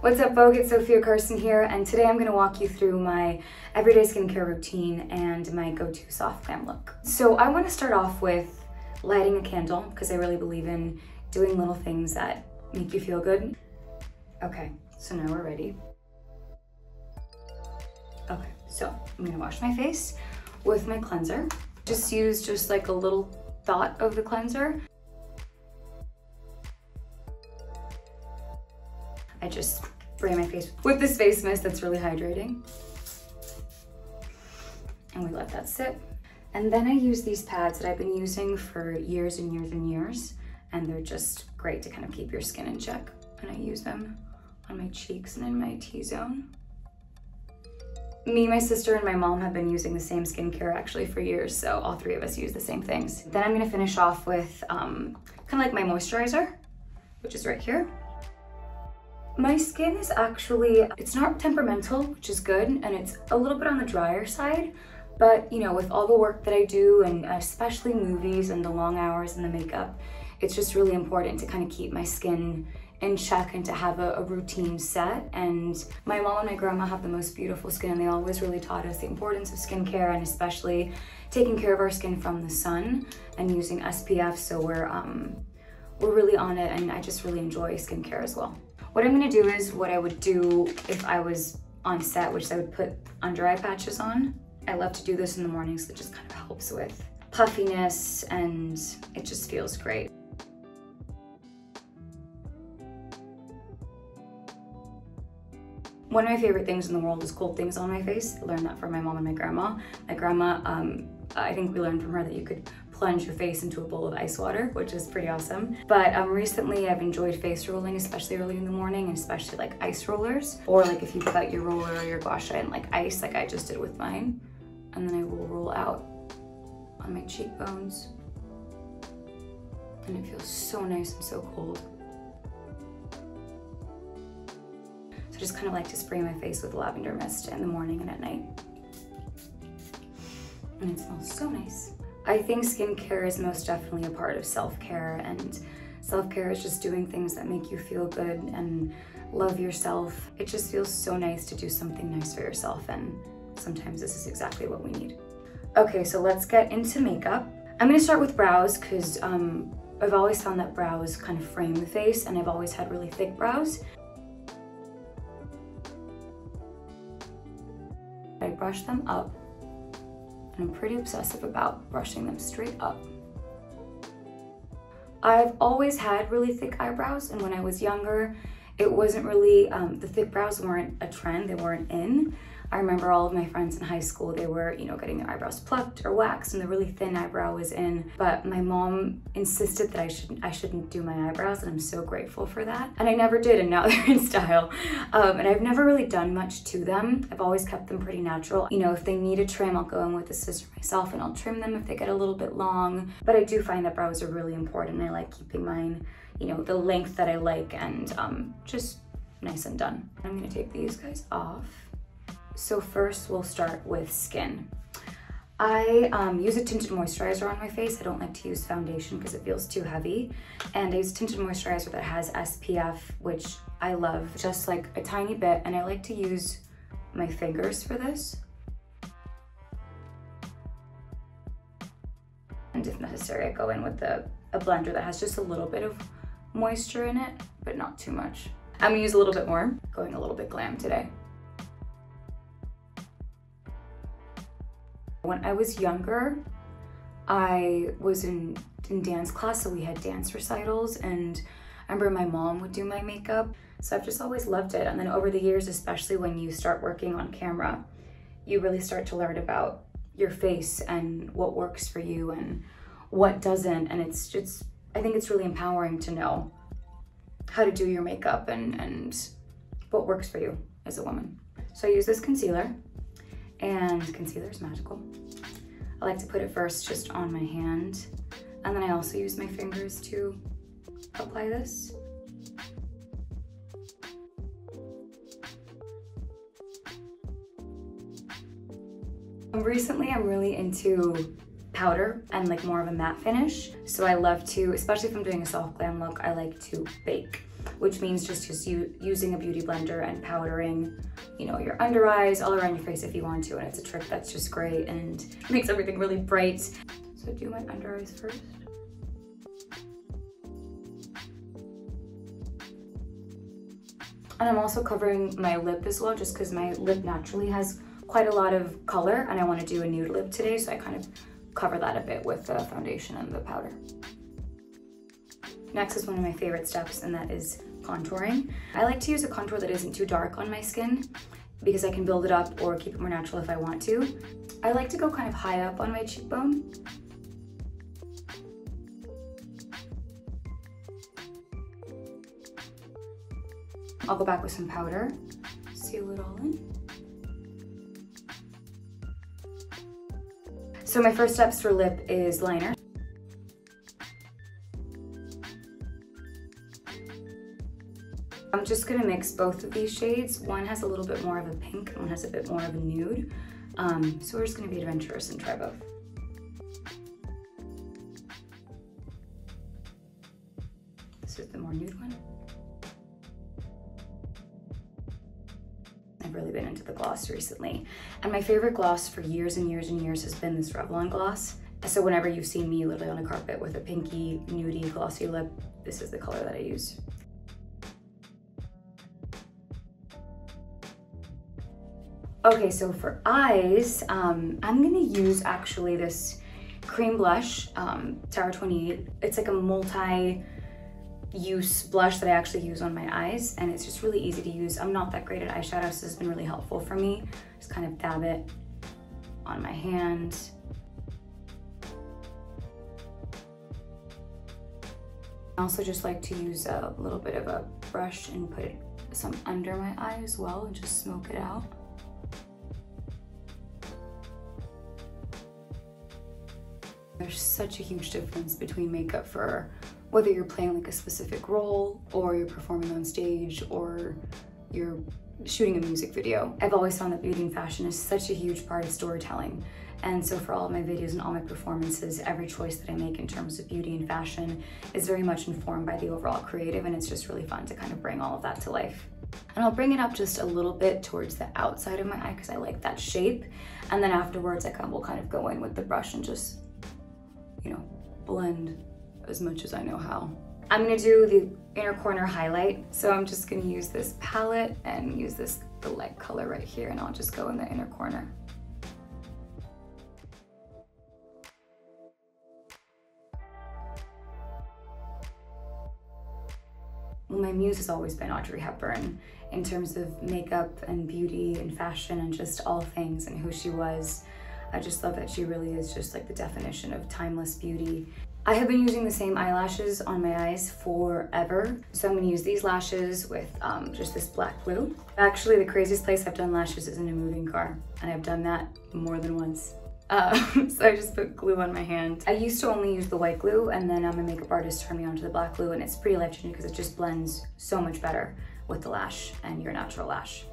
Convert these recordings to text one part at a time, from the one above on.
What's up, Vogue? It's Sophia Carson here, and today I'm going to walk you through my everyday skincare routine and my go-to soft glam look. So I want to start off with lighting a candle because I really believe in doing little things that make you feel good. Okay, so now we're ready. Okay, so I'm going to wash my face with my cleanser. Just use like a little dot of the cleanser. I just spray my face with this face mist that's really hydrating. And we let that sit. And then I use these pads that I've been using for years and years and years. And they're just great to kind of keep your skin in check. And I use them on my cheeks and in my T-zone. Me, my sister, and my mom have been using the same skincare actually for years, so all three of us use the same things. Then I'm gonna finish off with kind of like my moisturizer, which is right here. My skin is actually, it's not temperamental, which is good, and it's a little bit on the drier side, but you know, with all the work that I do, and especially movies and the long hours and the makeup, it's just really important to kind of keep my skin in check and to have a routine set. And my mom and my grandma have the most beautiful skin, and they always really taught us the importance of skincare and especially taking care of our skin from the sun and using SPF, so we're really on it, and I just really enjoy skincare as well. What I'm gonna do is what I would do if I was on set, which I would put under eye patches on. I love to do this in the morning, so it just kind of helps with puffiness and it just feels great. One of my favorite things in the world is cold things on my face. I learned that from my mom and my grandma. My grandma, I think we learned from her that you could plunge your face into a bowl of ice water, which is pretty awesome. But recently I've enjoyed face rolling, especially early in the morning, and especially like ice rollers. Or like if you put out your roller or your gua sha in like ice, like I just did with mine. And then I will roll out on my cheekbones. And it feels so nice and so cold. I just kind of like to spray my face with lavender mist in the morning and at night. And it smells so nice. I think skincare is most definitely a part of self-care, and self-care is just doing things that make you feel good and love yourself. It just feels so nice to do something nice for yourself, and sometimes this is exactly what we need. Okay, so let's get into makeup. I'm gonna start with brows because I've always found that brows kind of frame the face, and I've always had really thick brows. I brush them up, and I'm pretty obsessive about brushing them straight up. I've always had really thick eyebrows, and when I was younger, it wasn't really, the thick brows weren't a trend, they weren't in. I remember all of my friends in high school, they were, you know, getting their eyebrows plucked or waxed, and the really thin eyebrow was in. But my mom insisted that I shouldn't do my eyebrows, and I'm so grateful for that. And I never did, and now they're in style. And I've never really done much to them. I've always kept them pretty natural. You know, if they need a trim, I'll go in with a scissor myself and I'll trim them if they get a little bit long. But I do find that brows are really important, and I like keeping mine, you know, the length that I like, and just nice and done. I'm gonna take these guys off. So first we'll start with skin. I use a tinted moisturizer on my face. I don't like to use foundation because it feels too heavy. And I use a tinted moisturizer that has SPF, which I love, just like a tiny bit. And I like to use my fingers for this. And if necessary, I go in with a blender that has just a little bit of moisture in it, but not too much. I'm gonna use a little bit more, going a little bit glam today. When I was younger, I was in dance class, so we had dance recitals, and I remember my mom would do my makeup. So I've just always loved it. And then over the years, especially when you start working on camera, you really start to learn about your face and what works for you and what doesn't. And it's just, I think it's really empowering to know how to do your makeup and what works for you as a woman. So I use this concealer. And concealer is magical. I like to put it first just on my hand, and then I also use my fingers to apply this. Recently, I'm really into powder and like more of a matte finish. So I love to, especially if I'm doing a soft glam look, I like to bake. which means just using a beauty blender and powdering, you know, your under eyes, all around your face if you want to, and it's a trick that's just great and makes everything really bright. So do my under eyes first. And I'm also covering my lip as well, just because my lip naturally has quite a lot of color and I want to do a nude lip today, so I kind of cover that a bit with the foundation and the powder. Next is one of my favorite steps, and that is contouring. I like to use a contour that isn't too dark on my skin because I can build it up or keep it more natural if I want to. I like to go kind of high up on my cheekbone. I'll go back with some powder, seal it all in. So my first steps for lip is liner. I'm just gonna mix both of these shades. One has a little bit more of a pink and one has a bit more of a nude. So we're just gonna be adventurous and try both. This is the more nude one. I've really been into the gloss recently. And my favorite gloss for years and years and years has been this Revlon gloss. So whenever you've seen me literally on a carpet with a pinky, nudie, glossy lip, this is the color that I use. Okay, so for eyes, I'm gonna use actually this cream blush, Tower 28. It's like a multi-use blush that I actually use on my eyes, and it's just really easy to use. I'm not that great at eyeshadow, so this has been really helpful for me. Just kind of dab it on my hand. I also just like to use a little bit of a brush and put some under my eye as well and just smoke it out. There's such a huge difference between makeup for whether you're playing like a specific role or you're performing on stage or you're shooting a music video. I've always found that beauty and fashion is such a huge part of storytelling. And so for all of my videos and all my performances, every choice that I make in terms of beauty and fashion is very much informed by the overall creative, and it's just really fun to kind of bring all of that to life. And I'll bring it up just a little bit towards the outside of my eye because I like that shape. And then afterwards I will kind of go in with the brush and just, you know, blend as much as I know how. I'm gonna do the inner corner highlight. So I'm just gonna use this palette and use the light color right here, and I'll just go in the inner corner. Well, my muse has always been Audrey Hepburn in terms of makeup and beauty and fashion and just all things and who she was. I just love that she really is just like the definition of timeless beauty. I have been using the same eyelashes on my eyes forever. So I'm gonna use these lashes with just this black glue. Actually, the craziest place I've done lashes is in a moving car, and I've done that more than once. So I just put glue on my hand. I used to only use the white glue, and then my makeup artist turned me onto the black glue, and it's pretty life-changing because it just blends so much better with the lash and your natural lash.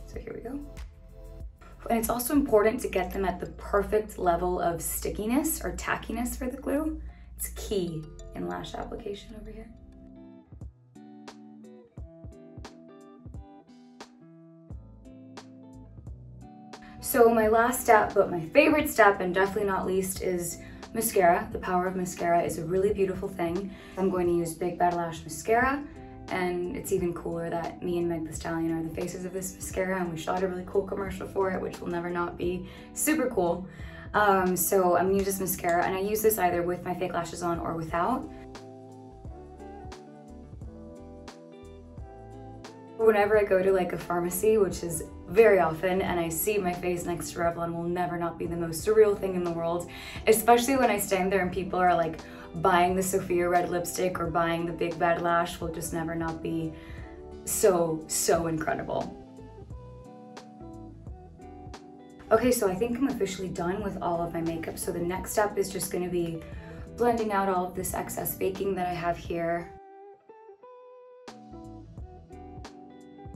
So here we go. And it's also important to get them at the perfect level of stickiness or tackiness for the glue. It's key in lash application over here. So my last step, but my favorite step and definitely not least, is mascara. The power of mascara is a really beautiful thing. I'm going to use Big Bad Lash mascara, and it's even cooler that me and Meg Thee Stallion are the faces of this mascara, and we shot a really cool commercial for it, which will never not be super cool. So I'm gonna use this mascara, and I use this either with my fake lashes on or without. Whenever I go to like a pharmacy, which is very often, and I see my face next to Revlon, will never not be the most surreal thing in the world, especially when I stand there and people are like buying the Sophia red lipstick or buying the Big Bad Lash, will just never not be so incredible. Okay, so I think I'm officially done with all of my makeup. So the next step is just gonna be blending out all of this excess baking that I have here.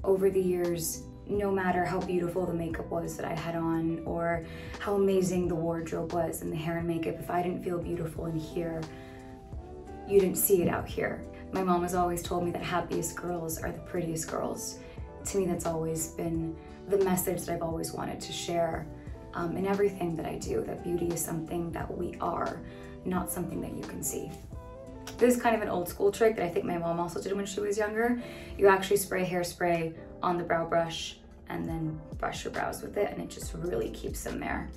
Over the years, no matter how beautiful the makeup was that I had on or how amazing the wardrobe was and the hair and makeup, if I didn't feel beautiful in here, you didn't see it out here. My mom has always told me that happiest girls are the prettiest girls. To me, that's always been the message that I've always wanted to share in everything that I do, that beauty is something that we are, not something that you can see. This is kind of an old school trick that I think my mom also did when she was younger. You actually spray hairspray on the brow brush and then brush your brows with it, and it just really keeps them there.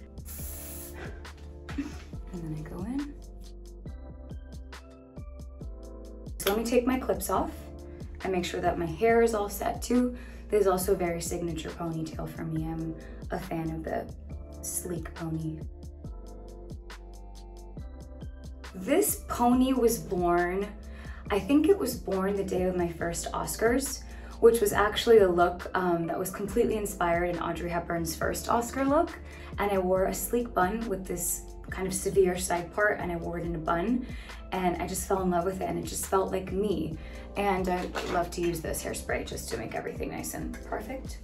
And then I go in. So let me take my clips off and make sure that my hair is all set too. This is also a very signature ponytail for me. I'm a fan of the sleek pony. This pony was born, I think it was born the day of my first Oscars, which was actually a look that was completely inspired in Audrey Hepburn's first Oscar look. And I wore a sleek bun with this kind of severe side part, and I wore it in a bun, and I just fell in love with it, and it just felt like me. And I love to use this hairspray just to make everything nice and perfect.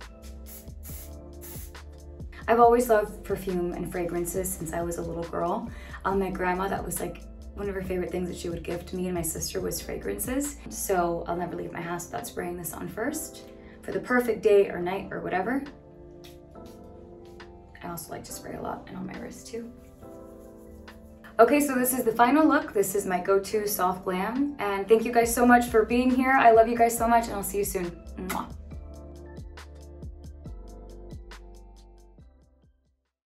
I've always loved perfume and fragrances since I was a little girl. My grandma, that was like one of her favorite things that she would give to me and my sister was fragrances. So I'll never leave my house without spraying this on first for the perfect day or night or whatever. I also like to spray a lot and on my wrist too. Okay, so this is the final look. This is my go-to soft glam. And thank you guys so much for being here. I love you guys so much, and I'll see you soon. Mwah.